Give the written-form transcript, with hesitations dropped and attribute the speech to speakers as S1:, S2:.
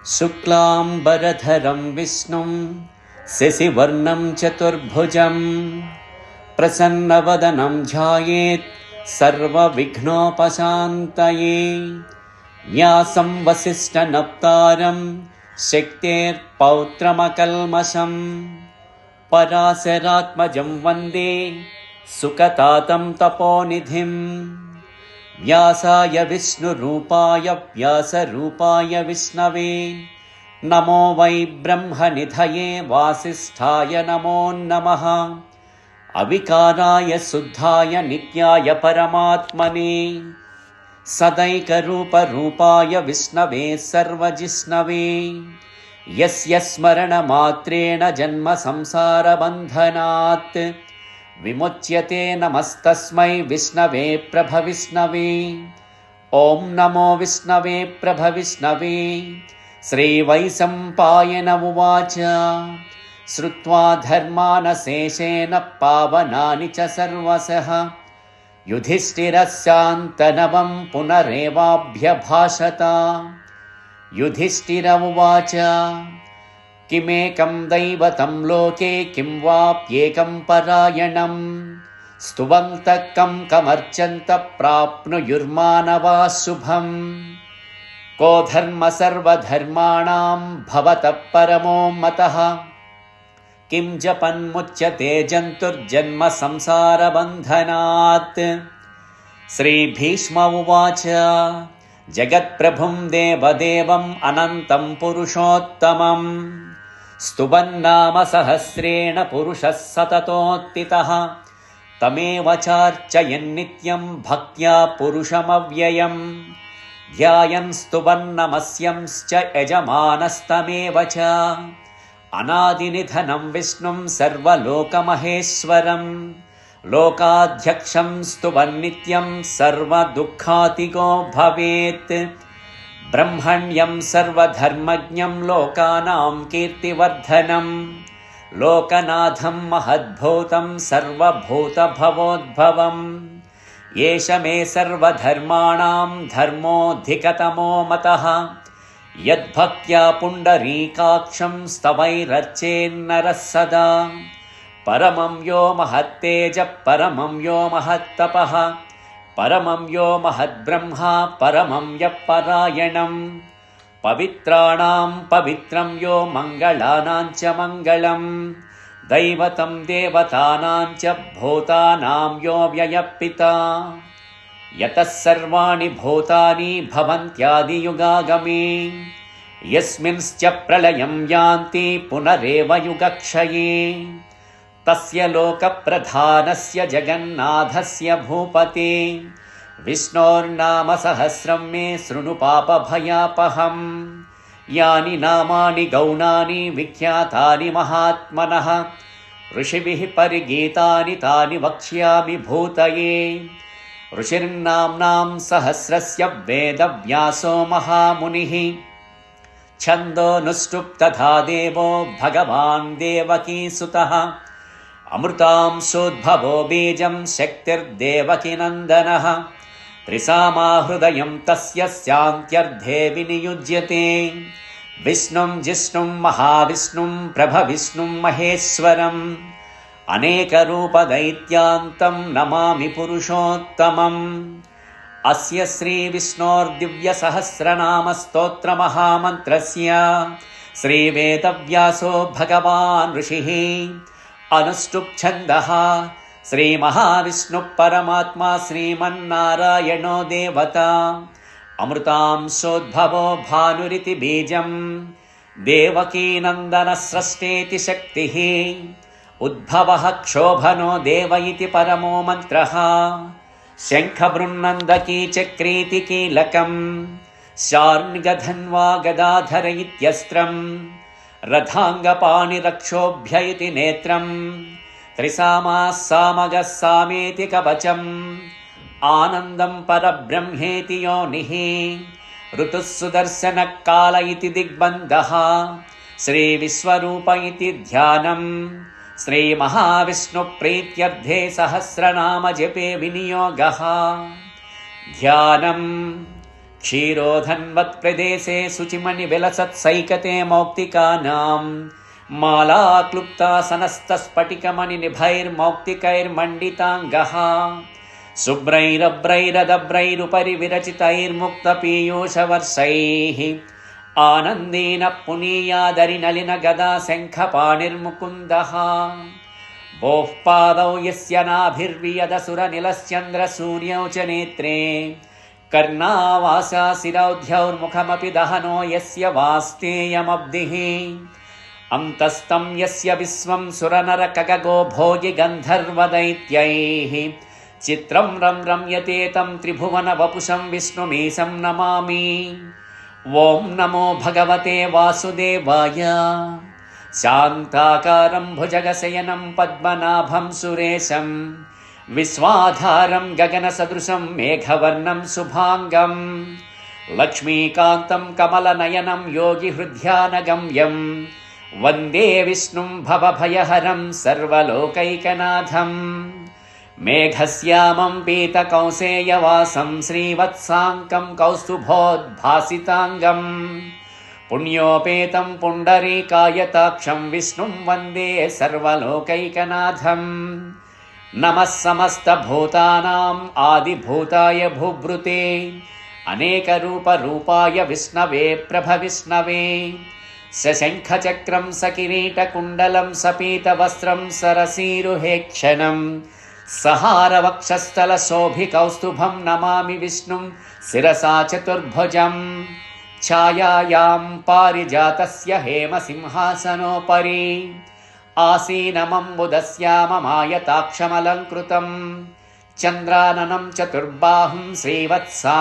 S1: शुक्लाम्बरधरं विष्णुं शशिवर्णं चतुर्भुजं प्रसन्नवदनं ध्यायेत् सर्वविघ्नोपशान्तये। व्यासं वसिष्ठनप्तारं शक्तेर्पौत्रमकल्मषं पराशरात्मजं वन्दे सुकतातं तपोनिधिं। व्यासाय विष्णुरूपाय व्यासरूपाय विष्णवे नमो वै ब्रह्मनिधये वासिष्ठाय नमो नमः। अविकाराय शुद्धाय नित्याय परमात्मने सदैकरूपरूपाय विष्णवे सर्वजिष्णवे यस्य स्मरणमात्रेण जन्म संसारबन्धनात् विमुच्यते। नमस्तस्मै विष्णवे प्रभविष्णवे। ॐ नमो विष्णवे प्रभविष्णवे। श्रीवैशम्पायन उवाच श्रुत्वा धर्मानशेषेण पावनानि च सर्वशः युधिष्ठिरस्यान्तनवं पुनरेवाभ्यभाषत। युधिष्ठिर उवाच किमेकं दैवतं लोके किं वाप्येकं परायणं स्तुवन्तः कं कमर्चन्तः प्राप्नुयुर्मानवाः शुभम्। को धर्म सर्वधर्माणां भवतः परमो मतः किं जपन्मुच्यते जन्तुर्जन्म संसारबन्धनात्। श्रीभीष्म उवाच जगत्प्रभुं देवदेवम् अनन्तं पुरुषोत्तमं स्तुवन्नाम सहस्रेण पुरुषः सततोत्थितः तमेव चार्चयन्नित्यं भक्त्या पुरुषमव्ययम् ध्यायन् स्तुवन्नमस्यंश्च यजमानस्तमेव च अनादिनिधनं विष्णुं सर्वलोकमहेश्वरं लोकाध्यक्षं स्तुवन्नित्यं सर्वदुःखातिगो भवेत्। ब्रह्मण्यं सर्वधर्मज्ञं लोकानां कीर्तिवर्धनं लोकनाथं महद्भूतं सर्वभूतभवोद्भवम् एष मे सर्वधर्माणां धर्मोऽधिकतमो मतः यद्भक्त्या पुण्डरीकाक्षं स्तवैरर्चेन्नरः सदा। परमं यो महत्तेजः परमं यो महत्तपः परमं यो महद्ब्रह्मा परमं यः परायणं पवित्राणां पवित्रं यो मङ्गलानां च मङ्गलं दैवतं देवतानां च भूतानां यो व्ययपिता। यतः सर्वाणि भूतानि भवन्त्यादियुगागमे यस्मिंश्च प्रलयं यान्ति पुनरेव युगक्षये तस्य लोकप्रधानस्य जगन्नाथस्य भूपते विष्णोर्नाम सहस्रं मे शृणु पापभयापहम्। यानि नामानि गौणानि विख्यातानि महात्मनः ऋषिभिः परिगीतानि तानि वक्ष्यामि भूतये। ऋषिर्नाम्नां सहस्रस्य वेदव्यासो महामुनिः छन्दोनुष्टुप् तथा देवो भगवान् देवकीसुतः अमृतांशोद्भवो बीजं शक्तिर्देवकीनन्दनः त्रिसामाहृदयं तस्य स्यान्त्यर्धे विनियुज्यते। विष्णुं जिष्णुं महाविष्णुं प्रभविष्णुं महेश्वरम् अनेकरूपदैत्यान्तं नमामि पुरुषोत्तमम्। अस्य श्रीविष्णोर्दिव्यसहस्रनामस्तोत्रमहामन्त्रस्य श्रीवेदव्यासो भगवान् ऋषिः अनुष्टुप् छन्दः श्रीमहाविष्णुः परमात्मा श्रीमन्नारायणो देवता अमृतांशोद्भवो भानुरिति बीजं देवकीनन्दनस्रष्टेति शक्तिः उद्भवः क्षोभनो देव इति परमो मन्त्रः शङ्खबृन्नन्दकी चक्रीति कीलकम् शार्ङ्गधन्वा गदाधर इत्यस्त्रम् रथाङ्गपाणिरक्षोभ्य इति नेत्रम् त्रिसामाः सामगः सामेति कवचम् आनन्दं परब्रह्मेति योनिः ऋतुः सुदर्शनः काल इति दिग्बन्धः श्रीविश्वरूप इति ध्यानम् श्रीमहाविष्णुप्रीत्यर्थे सहस्रनाम जपे विनियोगः ध्यानम् क्षीरोधन्वत्प्रदेशे शुचिमणिविलसत्सैकते मौक्तिकानाम् माला क्लुप्तासनस्तस्फटिकमणिनिभैर्मौक्तिकैर्मण्डिताङ्गः शुभ्रैरभ्रैरदभ्रैरुपरि विरचितैर्मुक्तपीयूषवर्षैः आनन्देन पुनीयादरिनलिन गदा शङ्खपाणिर्मुकुन्दः भोः पादौ यस्य नाभिर्वियदसुरनिलश्चन्द्रसूर्यौ च नेत्रे कर्णावासाशिरौद्यौर्मुखमपि दहनो यस्य वास्तेयमब्धिः अन्तस्तं यस्य विश्वं सुरनरकगो भोगि गन्धर्वदैत्यैः चित्रं रम्यते तं त्रिभुवनवपुषं विष्णुमीशं नमामि। ॐ नमो भगवते वासुदेवाय। शान्ताकारं भुजगशयनं पद्मनाभं सुरेशं विश्वाधारं गगनसदृशं मेघवर्णं शुभाङ्गं लक्ष्मीकान्तं कमलनयनं योगिहृद्यानगम्यं वन्दे विष्णुं भवभयहरं सर्वलोकैकनाथं मेघश्यामं पीतकौसेयवासं श्रीवत्साङ्कं कौस्तुभोद्भासिताङ्गं पुण्योपेतं पुण्डरीकायताक्षं विष्णुं वन्दे सर्वलोकैकनाथं नमः समस्तभूतानाम् आदिभूताय भूभृते अनेकरूपरूपाय विष्णवे प्रभविष्णवे सशङ्खचक्रं सकिरीटकुण्डलं सपीतवस्त्रं सरसीरुहेक्षणं सहारवक्षस्थलशोभिकौस्तुभं नमामि विष्णुं शिरसा चतुर्भुजं छायायां पारिजातस्य हेमसिंहासनोपरि आसीनमम्बुदस्याममायताक्षमलङ्कृतं चन्द्राननं चतुर्बाहुं श्रीवत्सा